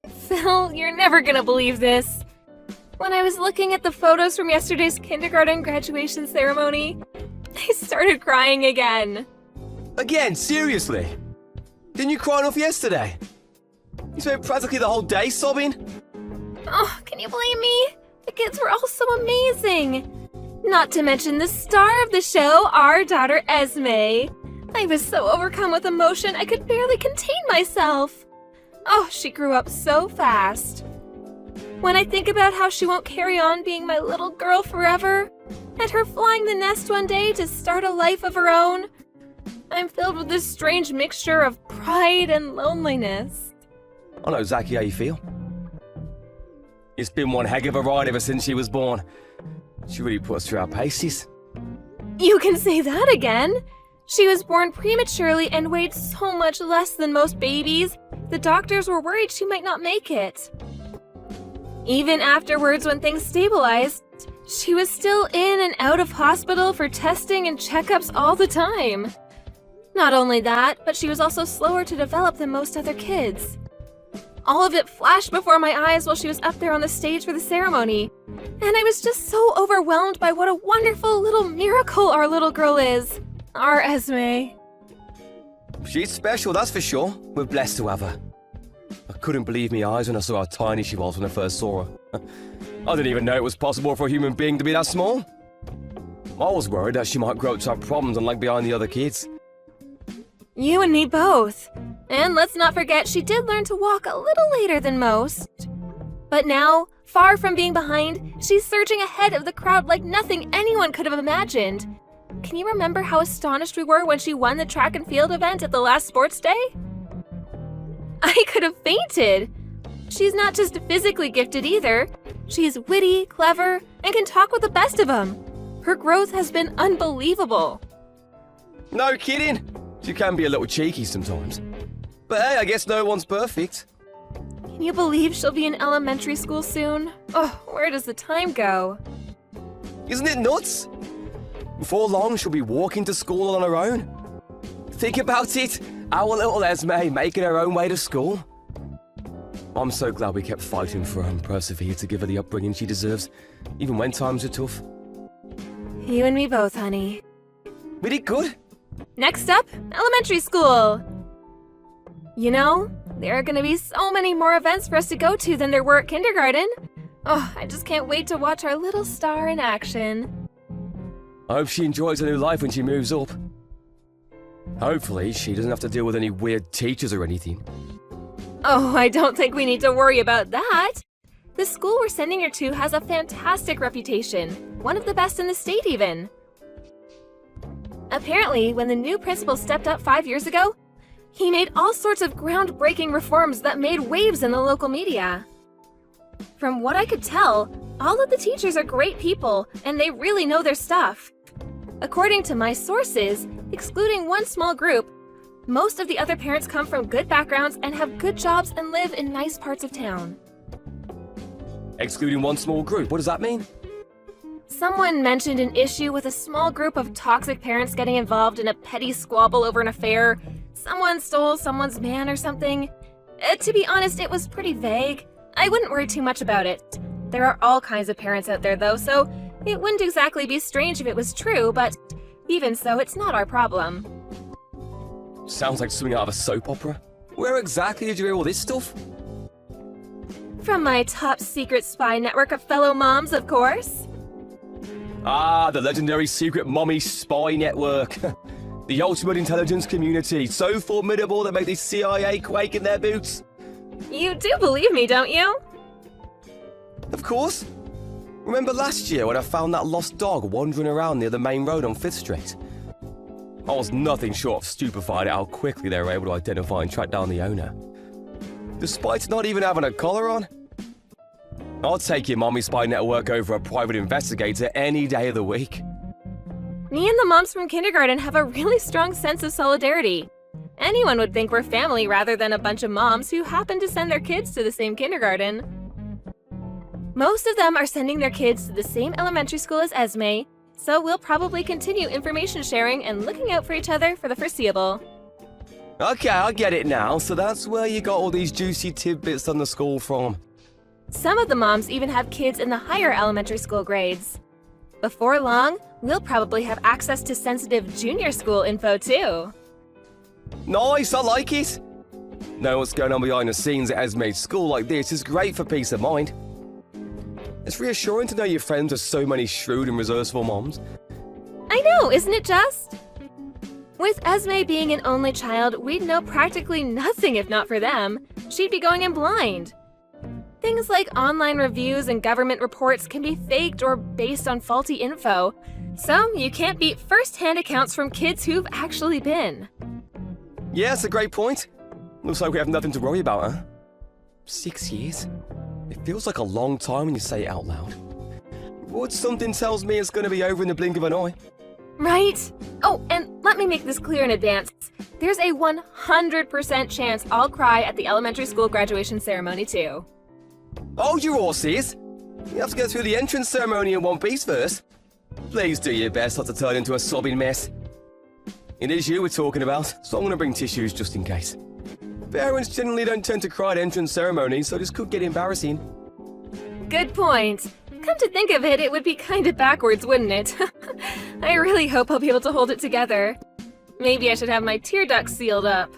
Phil, you're never gonna believe this. When I was looking at the photos from yesterday's kindergarten graduation ceremony, I started crying again. Again, seriously? Didn't you cry enough yesterday? You spent practically the whole day sobbing? Oh, can you blame me? The kids were all so amazing. Not to mention the star of the show, our daughter Esme. I was so overcome with emotion I could barely contain myself. Oh, she grew up so fast. When I think about how she won't carry on being my little girl forever, and her flying the nest one day to start a life of her own, I'm filled with this strange mixture of pride and loneliness. I know exactly how you feel. It's been one heck of a ride ever since she was born. She really put us through our paces. You can say that again. She was born prematurely and weighed so much less than most babies, the doctors were worried she might not make it. Even afterwards, when things stabilized, she was still in and out of hospital for testing and checkups all the time. Not only that, but she was also slower to develop than most other kids. All of it flashed before my eyes while she was up there on the stage for the ceremony, and I was just so overwhelmed by what a wonderful little miracle our little girl is. Our Esme. She's special, that's for sure. We're blessed to have her. I couldn't believe my eyes when I saw how tiny she was when I first saw her. I didn't even know it was possible for a human being to be that small. I was worried that she might grow up to have problems and lag behind the other kids. You and me both. And let's not forget she did learn to walk a little later than most. But now, far from being behind, she's surging ahead of the crowd like nothing anyone could have imagined. Can you remember how astonished we were when she won the track and field event at the last sports day? I could have fainted. She's not just physically gifted either. She's witty, clever, and can talk with the best of them. Her growth has been unbelievable. No kidding. She can be a little cheeky sometimes. But hey, I guess no one's perfect. Can you believe she'll be in elementary school soon? Oh, where does the time go? Isn't it nuts? Before long, she'll be walking to school on her own. Think about it, our little Esme making her own way to school. I'm so glad we kept fighting for her and persevered to give her the upbringing she deserves, even when times are tough. You and me both, honey. We did good. Next up, elementary school. You know, there are gonna be so many more events for us to go to than there were at kindergarten. Oh, I just can't wait to watch our little star in action. I hope she enjoys her new life when she moves up. Hopefully, she doesn't have to deal with any weird teachers or anything. Oh, I don't think we need to worry about that. The school we're sending her to has a fantastic reputation, one of the best in the state even. Apparently, when the new principal stepped up 5 years ago, he made all sorts of groundbreaking reforms that made waves in the local media. From what I could tell, all of the teachers are great people, and they really know their stuff. According to my sources, excluding one small group, most of the other parents come from good backgrounds and have good jobs and live in nice parts of town. Excluding one small group, what does that mean? Someone mentioned an issue with a small group of toxic parents getting involved in a petty squabble over an affair. Someone stole someone's man or something. To be honest, it was pretty vague. I wouldn't worry too much about it. There are all kinds of parents out there though, so it wouldn't exactly be strange if it was true, but even so, it's not our problem. Sounds like something out of a soap opera. Where exactly did you hear all this stuff? From my top secret spy network of fellow moms, of course. Ah, the legendary secret mommy spy network. The ultimate intelligence community, so formidable they make the CIA quake in their boots. You do believe me, don't you? Of course. Remember last year when I found that lost dog wandering around near the main road on 5th Street? I was nothing short of stupefied at how quickly they were able to identify and track down the owner. Despite not even having a collar on. I'll take your mommy spy network over a private investigator any day of the week. Me and the moms from kindergarten have a really strong sense of solidarity. Anyone would think we're family rather than a bunch of moms who happen to send their kids to the same kindergarten. Most of them are sending their kids to the same elementary school as Esme, so we'll probably continue information sharing and looking out for each other for the foreseeable. Okay, I get it now. So that's where you got all these juicy tidbits on the school from. Some of the moms even have kids in the higher elementary school grades. Before long, we'll probably have access to sensitive junior school info too. Nice, I like it. Knowing what's going on behind the scenes at Esme's school like this is great for peace of mind. It's reassuring to know your friends have so many shrewd and resourceful moms. I know, isn't it just? With Esme being an only child, we'd know practically nothing if not for them. She'd be going in blind. Things like online reviews and government reports can be faked or based on faulty info, so you can't beat first-hand accounts from kids who've actually been. Yeah, that's a great point. Looks like we have nothing to worry about, huh? 6 years? It feels like a long time when you say it out loud. But something tells me it's going to be over in the blink of an eye. Right? Oh, and let me make this clear in advance. There's a 100% chance I'll cry at the elementary school graduation ceremony too. Hold your horses! You have to get through the entrance ceremony in one piece first. Please do your best not to turn into a sobbing mess. It is you we're talking about, so I'm going to bring tissues just in case. Parents generally don't tend to cry at entrance ceremonies, so this could get embarrassing. Good point. Come to think of it, it would be kinda backwards, wouldn't it? I really hope I'll be able to hold it together. Maybe I should have my tear ducts sealed up.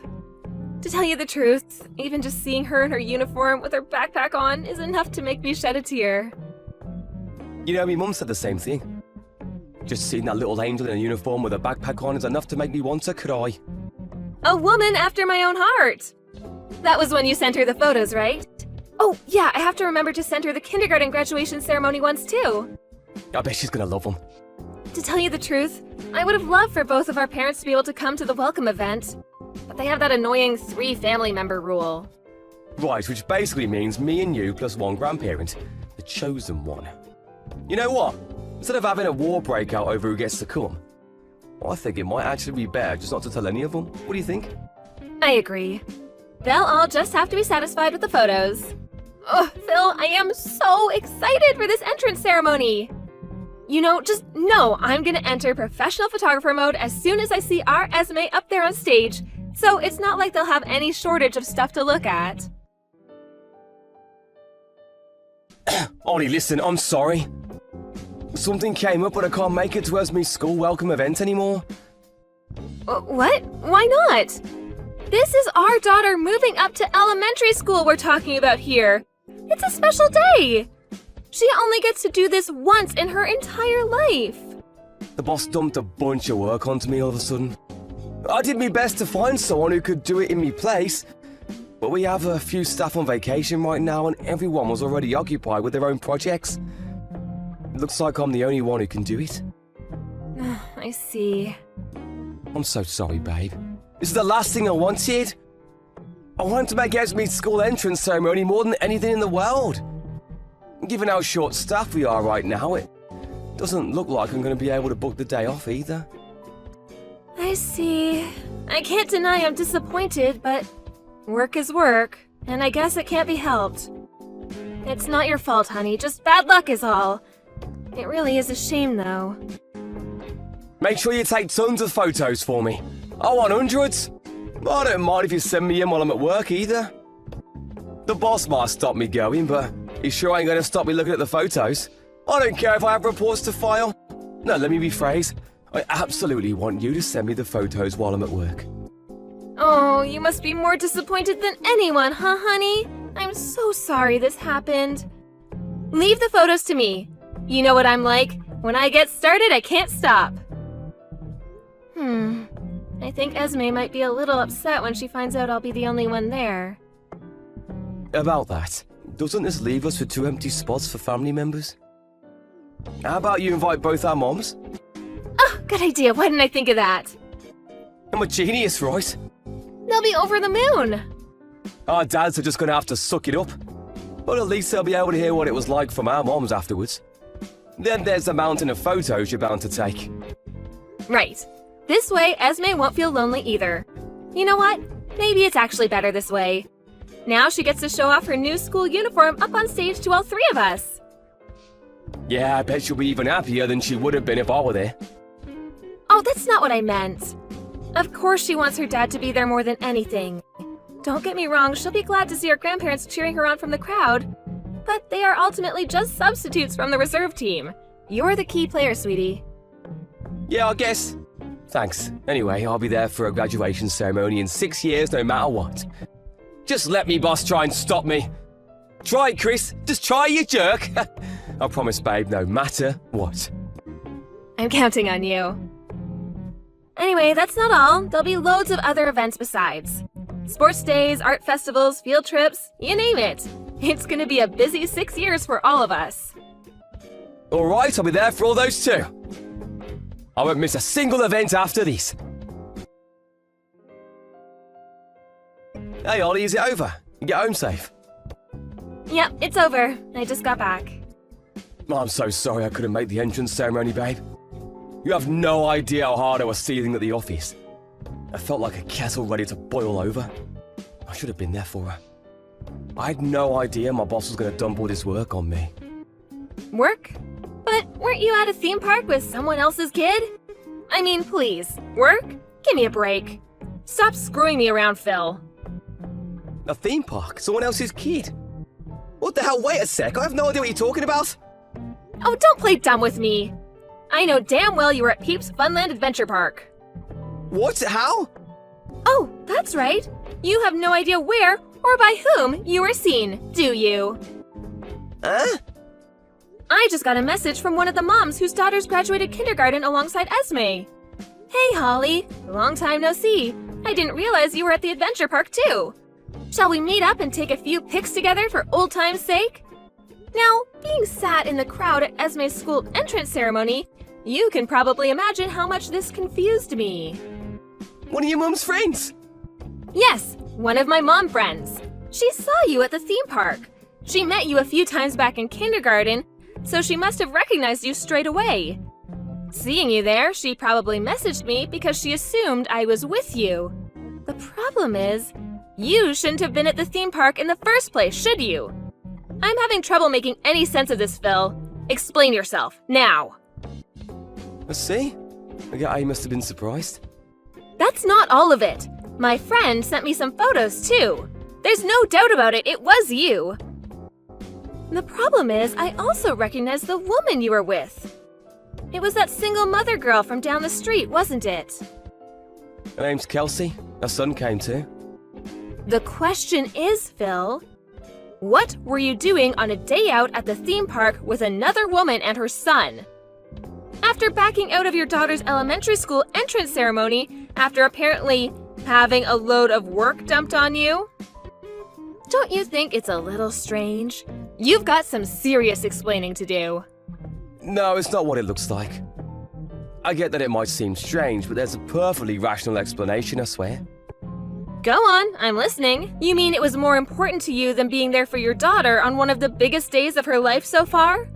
To tell you the truth, even just seeing her in her uniform with her backpack on is enough to make me shed a tear. You know, my mum said the same thing. Just seeing that little angel in a uniform with a backpack on is enough to make me want to cry. A woman after my own heart! That was when you sent her the photos, right? Oh, yeah, I have to remember to send her the kindergarten graduation ceremony ones too. I bet she's gonna love them. To tell you the truth, I would have loved for both of our parents to be able to come to the welcome event. But they have that annoying 3 family member rule. Right, which basically means me and you plus one grandparent. The chosen one. You know what? Instead of having a war break out over who gets to come, I think it might actually be better just not to tell any of them. What do you think? I agree. They'll all just have to be satisfied with the photos. Oh, Phil, I am so excited for this entrance ceremony! You know, just know I'm gonna enter professional photographer mode as soon as I see our Esme up there on stage, so it's not like they'll have any shortage of stuff to look at. Ollie, listen, I'm sorry. Something came up but I can't make it to Esme's school welcome event anymore. What? Why not? This is our daughter moving up to elementary school we're talking about here. It's a special day. She only gets to do this once in her entire life. The boss dumped a bunch of work onto me all of a sudden. I did my best to find someone who could do it in my place, but we have a few staff on vacation right now and everyone was already occupied with their own projects. Looks like I'm the only one who can do it. I see. I'm so sorry, babe. This is the last thing I wanted. I wanted to make Esme's school entrance ceremony more than anything in the world. Given how short-staffed we are right now, it doesn't look like I'm going to be able to book the day off either. I see. I can't deny I'm disappointed, but work is work, and I guess it can't be helped. It's not your fault, honey, just bad luck is all. It really is a shame, though. Make sure you take tons of photos for me. I want hundreds. I don't mind if you send me in while I'm at work either. The boss might stop me going, but he sure ain't gonna stop me looking at the photos. I don't care if I have reports to file. No, let me rephrase. I absolutely want you to send me the photos while I'm at work. Oh, you must be more disappointed than anyone, huh, honey? I'm so sorry this happened. Leave the photos to me. You know what I'm like. When I get started, I can't stop. I think Esme might be a little upset when she finds out I'll be the only one there. About that, doesn't this leave us with 2 empty spots for family members? How about you invite both our moms? Oh, good idea. Why didn't I think of that? I'm a genius, right? They'll be over the moon. Our dads are just gonna have to suck it up. But at least they'll be able to hear what it was like from our moms afterwards. Then there's the mountain of photos you're bound to take. Right. This way, Esme won't feel lonely either. You know what? Maybe it's actually better this way. Now she gets to show off her new school uniform up on stage to all 3 of us. Yeah, I bet she'll be even happier than she would have been if I were there. Oh, that's not what I meant. Of course she wants her dad to be there more than anything. Don't get me wrong, she'll be glad to see her grandparents cheering her on from the crowd. But they are ultimately just substitutes from the reserve team. You're the key player, sweetie. Yeah, I guess. Thanks. Anyway, I'll be there for a graduation ceremony in 6 years no matter what. Just let me, boss, try and stop me. Try it, Chris. Just try, you jerk. I promise, babe, no matter what. I'm counting on you. Anyway, that's not all. There'll be loads of other events besides. Sports days, art festivals, field trips, you name it. It's gonna be a busy 6 years for all of us. All right, I'll be there for all those too. I won't miss a single event after this. Hey, Ollie, is it over? You get home safe? Yep, it's over. I just got back. I'm so sorry I couldn't make the entrance ceremony, babe. You have no idea how hard I was seething at the office. I felt like a kettle ready to boil over. I should have been there for her. I had no idea my boss was going to dump all this work on me. Work? But weren't you at a theme park with someone else's kid? I mean, please, work? Give me a break. Stop screwing me around, Phil. A theme park? Someone else's kid? What the hell? Wait a sec. I have no idea what you're talking about. Oh, don't play dumb with me. I know damn well you were at Peeps Funland Adventure Park. What? How? Oh, that's right. You have no idea where or by whom you were seen, do you? Huh? I just got a message from one of the moms whose daughters graduated kindergarten alongside Esme. Hey, Holly. Long time no see. I didn't realize you were at the adventure park, too. Shall we meet up and take a few pics together for old time's sake? Now, being sat in the crowd at Esme's school entrance ceremony, you can probably imagine how much this confused me. One of your mum's friends? Yes, one of my mom friends. She saw you at the theme park. She met you a few times back in kindergarten, so she must have recognized you straight away. Seeing you there, she probably messaged me because she assumed I was with you. The problem is, you shouldn't have been at the theme park in the first place, should you? I'm having trouble making any sense of this, Phil. Explain yourself, now. Let's see. I guess I must have been surprised. That's not all of it. My friend sent me some photos, too. There's no doubt about it, it was you. The problem is, I also recognize the woman you were with. It was that single mother girl from down the street, wasn't it? Her name's Kelsey. Her son came too. The question is, Phil, what were you doing on a day out at the theme park with another woman and her son? After backing out of your daughter's elementary school entrance ceremony, after apparently having a load of work dumped on you? Don't you think it's a little strange? You've got some serious explaining to do. No, it's not what it looks like. I get that it might seem strange, but there's a perfectly rational explanation, I swear. Go on, I'm listening. You mean it was more important to you than being there for your daughter on one of the biggest days of her life so far?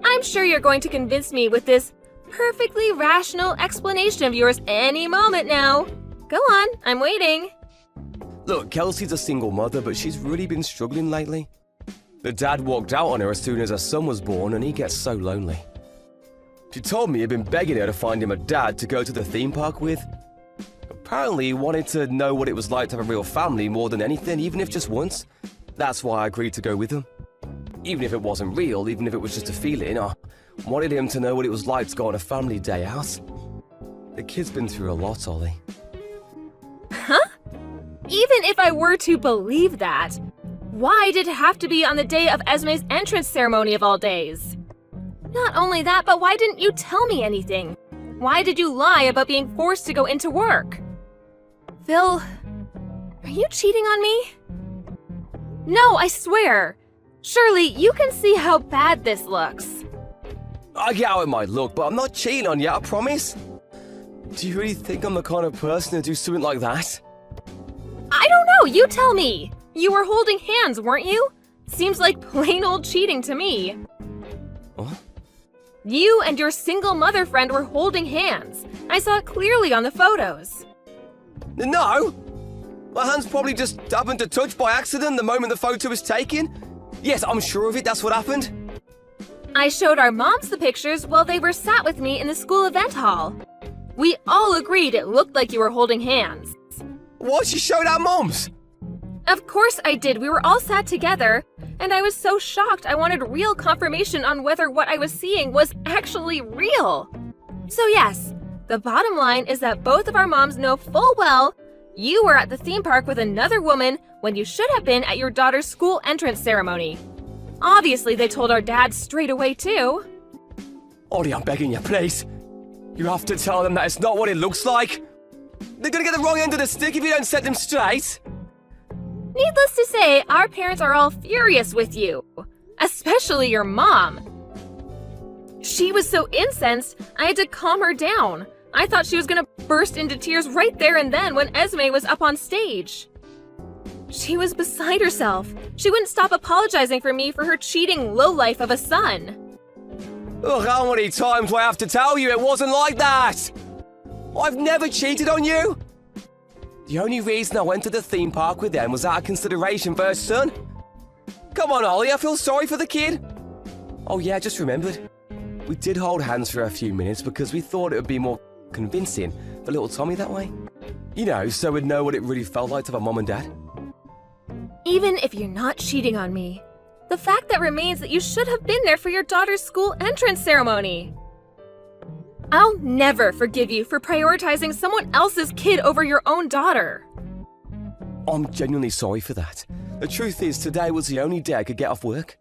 I'm sure you're going to convince me with this perfectly rational explanation of yours any moment now. Go on, I'm waiting. Look, Kelsey's a single mother, but she's really been struggling lately. The dad walked out on her as soon as her son was born, and he gets so lonely. She told me he'd been begging her to find him a dad to go to the theme park with. Apparently, he wanted to know what it was like to have a real family more than anything, even if just once. That's why I agreed to go with him. Even if it wasn't real, even if it was just a feeling, I wanted him to know what it was like to go on a family day out. The kid's been through a lot, Ollie. Huh? Even if I were to believe that, why did it have to be on the day of Esme's entrance ceremony of all days? Not only that, but why didn't you tell me anything? Why did you lie about being forced to go into work? Phil, are you cheating on me? No, I swear. Surely you can see how bad this looks. I get how it might look, but I'm not cheating on you, I promise. Do you really think I'm the kind of person to do something like that? I don't know, you tell me. You were holding hands, weren't you? Seems like plain old cheating to me. What? You and your single mother friend were holding hands. I saw it clearly on the photos. No! My hands probably just happened to touch by accident the moment the photo was taken. Yes, I'm sure of it, that's what happened. I showed our moms the pictures while they were sat with me in the school event hall. We all agreed it looked like you were holding hands. What? You showed our moms? Of course I did. We were all sat together, and I was so shocked I wanted real confirmation on whether what I was seeing was actually real. So yes, the bottom line is that both of our moms know full well you were at the theme park with another woman when you should have been at your daughter's school entrance ceremony. Obviously, they told our dad straight away too. Ollie, I'm begging you, please. You have to tell them that it's not what it looks like. They're gonna get the wrong end of the stick if you don't set them straight. Needless to say, our parents are all furious with you. Especially your mom. She was so incensed, I had to calm her down. I thought she was gonna burst into tears right there and then when Esme was up on stage. She was beside herself. She wouldn't stop apologizing for me for her cheating lowlife of a son. Ugh, how many times do I have to tell you it wasn't like that? I've never cheated on you. The only reason I went to the theme park with them was out of consideration for her son. Come on, Ollie, I feel sorry for the kid. Oh yeah, I just remembered. We did hold hands for a few minutes because we thought it would be more convincing for little Tommy that way. You know, so we'd know what it really felt like to have a mom and dad. Even if you're not cheating on me, the fact that remains that you should have been there for your daughter's school entrance ceremony. I'll never forgive you for prioritizing someone else's kid over your own daughter. I'm genuinely sorry for that. The truth is, today was the only day I could get off work.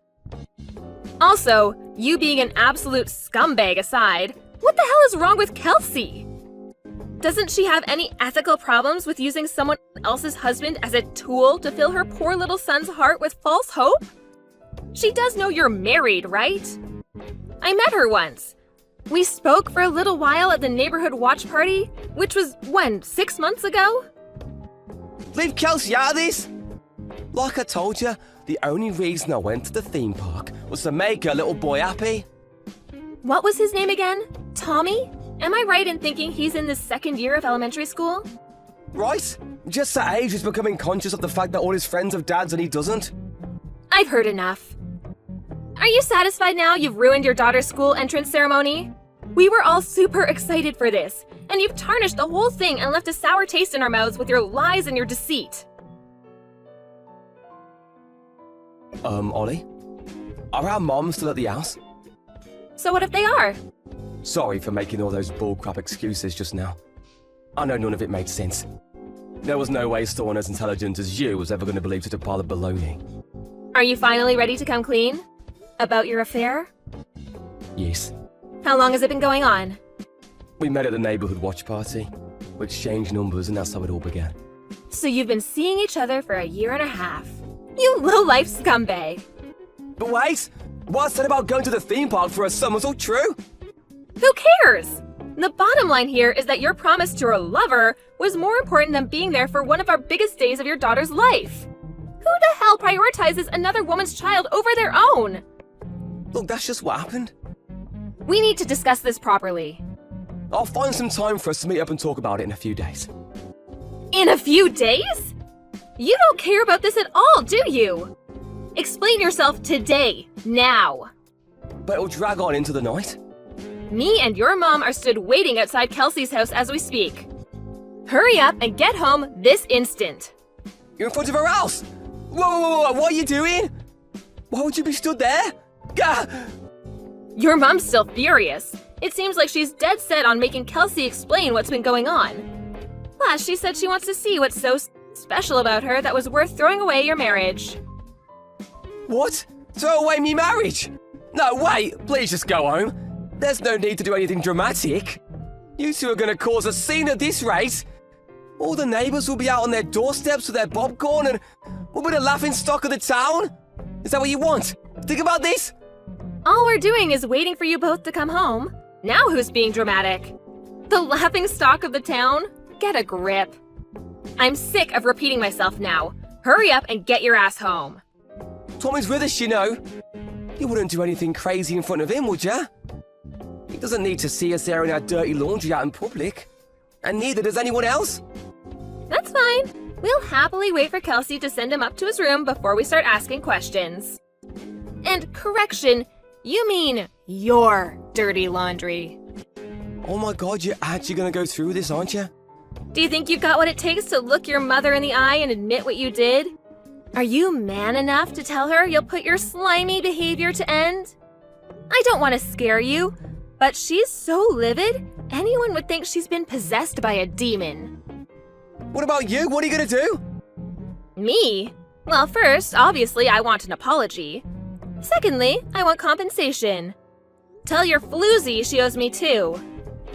Also, you being an absolute scumbag aside, what the hell is wrong with Kelsey? Doesn't she have any ethical problems with using someone else's husband as a tool to fill her poor little son's heart with false hope? She does know you're married, right? I met her once. We spoke for a little while at the neighborhood watch party, which was, when, 6 months ago? Leave Kelsey out of this! Like I told you, the only reason I went to the theme park was to make her little boy happy. What was his name again? Tommy? Am I right in thinking he's in the second year of elementary school? Right? Just that age he's becoming conscious of the fact that all his friends have dads and he doesn't. I've heard enough. Are you satisfied now you've ruined your daughter's school entrance ceremony? We were all super excited for this, and you've tarnished the whole thing and left a sour taste in our mouths with your lies and your deceit. Ollie? Are our moms still at the house? So what if they are? Sorry for making all those bullcrap excuses just now. I know none of it made sense. There was no way someone as intelligent as you was ever going to believe such a pile of baloney. Are you finally ready to come clean? About your affair? Yes. How long has it been going on? We met at the neighborhood watch party. We exchanged numbers and that's how it all began. So you've been seeing each other for 1.5 years. You low-life scumbag. But wait! What I said about going to the theme park for a son was all true? Who cares? The bottom line here is that your promise to your lover was more important than being there for one of our biggest days of your daughter's life. Who the hell prioritizes another woman's child over their own? Look, that's just what happened. We need to discuss this properly. I'll find some time for us to meet up and talk about it in a few days. In a few days? You don't care about this at all, do you? Explain yourself today, now. But it'll drag on into the night. Me and your mom are stood waiting outside Kelsey's house as we speak. Hurry up and get home this instant. You're in front of her house! Whoa, what are you doing? Why would you be stood there? Gah! Your mom's still furious. It seems like she's dead set on making Kelsey explain what's been going on. Plus, she said she wants to see what's so special about her that was worth throwing away your marriage. What? Throw away me marriage? No, wait, please just go home. There's no need to do anything dramatic. You two are gonna cause a scene at this rate. All the neighbors will be out on their doorsteps with their popcorn and we'll be the laughing stock of the town. Is that what you want? Think about this. All we're doing is waiting for you both to come home. Now who's being dramatic? The laughing stock of the town? Get a grip. I'm sick of repeating myself now. Hurry up and get your ass home. Tommy's with us, you know. You wouldn't do anything crazy in front of him, would ya? He doesn't need to see us airing our dirty laundry out in public. And neither does anyone else. That's fine. We'll happily wait for Kelsey to send him up to his room before we start asking questions. And correction, you mean your dirty laundry. Oh my god, you're actually gonna go through with this, aren't you? Do you think you've got what it takes to look your mother in the eye and admit what you did? Are you man enough to tell her you'll put your slimy behavior to end? I don't want to scare you, but she's so livid, anyone would think she's been possessed by a demon. What about you? What are you gonna do? Me? Well, first, obviously, I want an apology. Secondly, I want compensation. Tell your floozy she owes me too.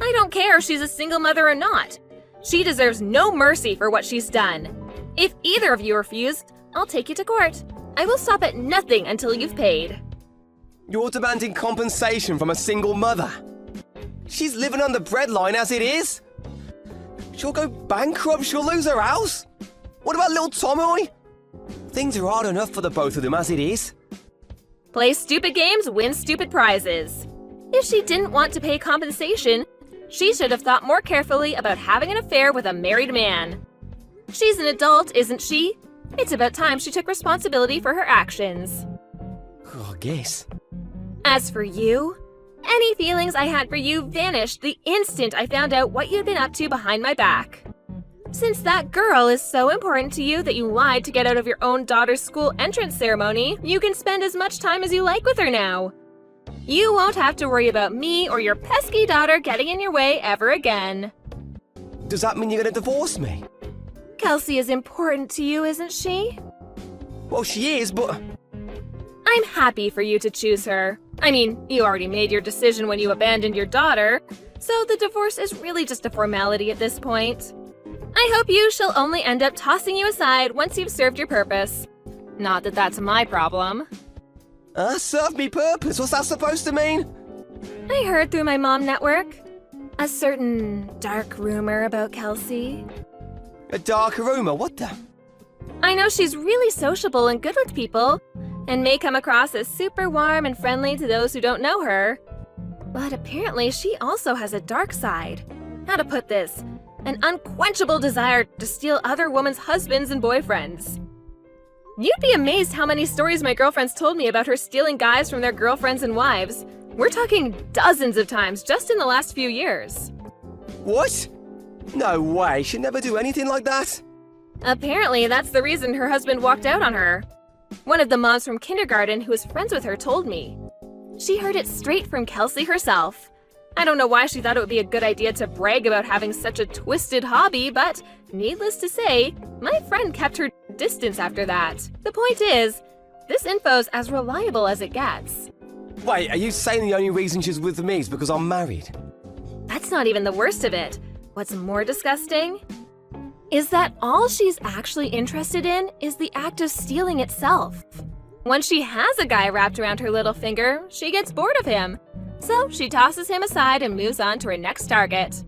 I don't care if she's a single mother or not. She deserves no mercy for what she's done. If either of you refuse, I'll take you to court. I will stop at nothing until you've paid. You're demanding compensation from a single mother. She's living on the breadline as it is. She'll go bankrupt, she'll lose her house. What about little Tommy? Things are hard enough for the both of them as it is. Play stupid games, win stupid prizes. If she didn't want to pay compensation, she should have thought more carefully about having an affair with a married man. She's an adult, isn't she? It's about time she took responsibility for her actions. Oh, I guess. As for you, any feelings I had for you vanished the instant I found out what you'd been up to behind my back. Since that girl is so important to you that you lied to get out of your own daughter's school entrance ceremony, you can spend as much time as you like with her now. You won't have to worry about me or your pesky daughter getting in your way ever again. Does that mean you're gonna divorce me? Kelsey is important to you, isn't she? Well, she is, but... I'm happy for you to choose her. I mean, you already made your decision when you abandoned your daughter, so the divorce is really just a formality at this point. I hope you shall only end up tossing you aside once you've served your purpose. Not that that's my problem. Serve me purpose? What's that supposed to mean? I heard through my mom network a certain dark rumor about Kelsey. A dark rumor? What the? I know she's really sociable and good with people, and may come across as super warm and friendly to those who don't know her. But apparently she also has a dark side. How to put this? An unquenchable desire to steal other women's husbands and boyfriends. You'd be amazed how many stories my girlfriends told me about her stealing guys from their girlfriends and wives. We're talking dozens of times just in the last few years. What? No way, she'd never do anything like that. Apparently, that's the reason her husband walked out on her. One of the moms from kindergarten who was friends with her told me. She heard it straight from Kelsey herself. I don't know why she thought it would be a good idea to brag about having such a twisted hobby, but needless to say, my friend kept her distance after that. The point is, this info's as reliable as it gets. Wait, are you saying the only reason she's with me is because I'm married? That's not even the worst of it. What's more disgusting is that all she's actually interested in is the act of stealing itself. Once she has a guy wrapped around her little finger, she gets bored of him. So she tosses him aside and moves on to her next target.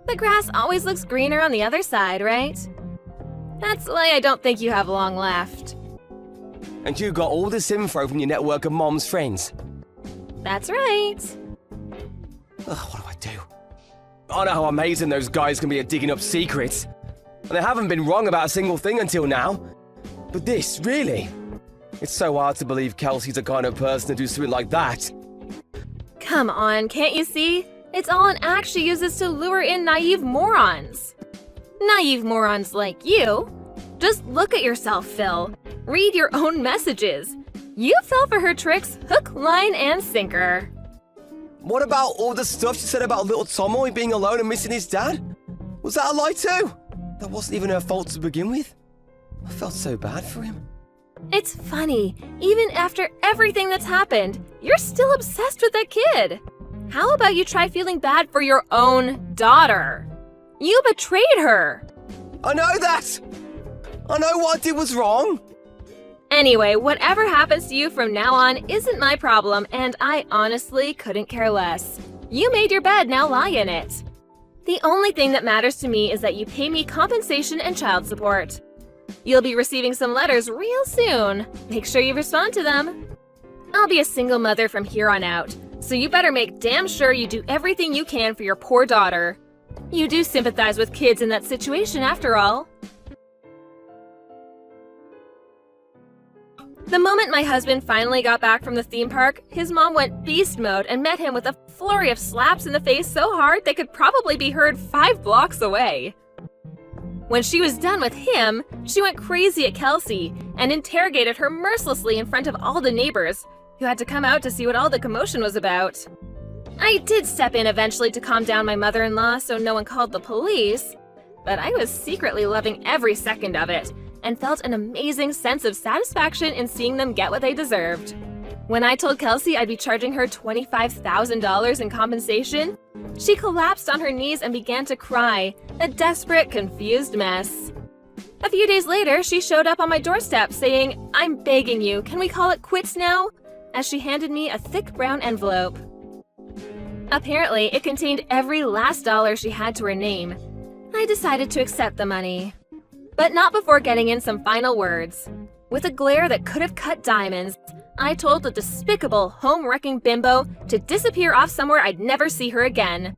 The grass always looks greener on the other side, right? That's why I don't think you have long left. And you got all this info from your network of mom's friends? That's right. Ugh, what do I do? I know how amazing those guys can be at digging up secrets. And they haven't been wrong about a single thing until now. But this, really? It's so hard to believe Kelsey's the kind of person to do something like that. Come on, can't you see? It's all an act she uses to lure in naive morons. Naive morons like you. Just look at yourself, Phil. Read your own messages. You fell for her tricks hook, line, and sinker. What about all the stuff she said about little Tomoy being alone and missing his dad? Was that a lie too? That wasn't even her fault to begin with. I felt so bad for him. It's funny, even after everything that's happened, you're still obsessed with that kid. How about you try feeling bad for your own daughter? You betrayed her. I know that! I know what I did was wrong. Anyway, whatever happens to you from now on isn't my problem, and I honestly couldn't care less. You made your bed, now lie in it. The only thing that matters to me is that you pay me compensation and child support. You'll be receiving some letters real soon. Make sure you respond to them. I'll be a single mother from here on out, so you better make damn sure you do everything you can for your poor daughter. You do sympathize with kids in that situation after all. The moment my husband finally got back from the theme park, his mom went beast mode and met him with a flurry of slaps in the face so hard they could probably be heard 5 blocks away. When she was done with him, she went crazy at Kelsey and interrogated her mercilessly in front of all the neighbors, who had to come out to see what all the commotion was about. I did step in eventually to calm down my mother-in-law so no one called the police, but I was secretly loving every second of it and felt an amazing sense of satisfaction in seeing them get what they deserved. When I told Kelsey I'd be charging her $25,000 in compensation, she collapsed on her knees and began to cry, a desperate, confused mess. A few days later, she showed up on my doorstep saying, "I'm begging you, can we call it quits now?" as she handed me a thick brown envelope. Apparently, it contained every last dollar she had to her name. I decided to accept the money. But not before getting in some final words. With a glare that could have cut diamonds, I told the despicable, home-wrecking bimbo to disappear off somewhere I'd never see her again.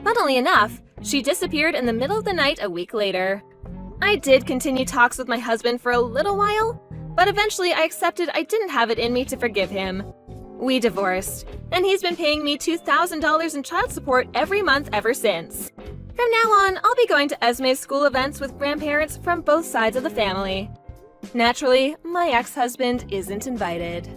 Funnily enough, she disappeared in the middle of the night a week later. I did continue talks with my husband for a little while, but eventually I accepted I didn't have it in me to forgive him. We divorced, and he's been paying me $2,000 in child support every month ever since. From now on, I'll be going to Esme's school events with grandparents from both sides of the family. Naturally, my ex-husband isn't invited.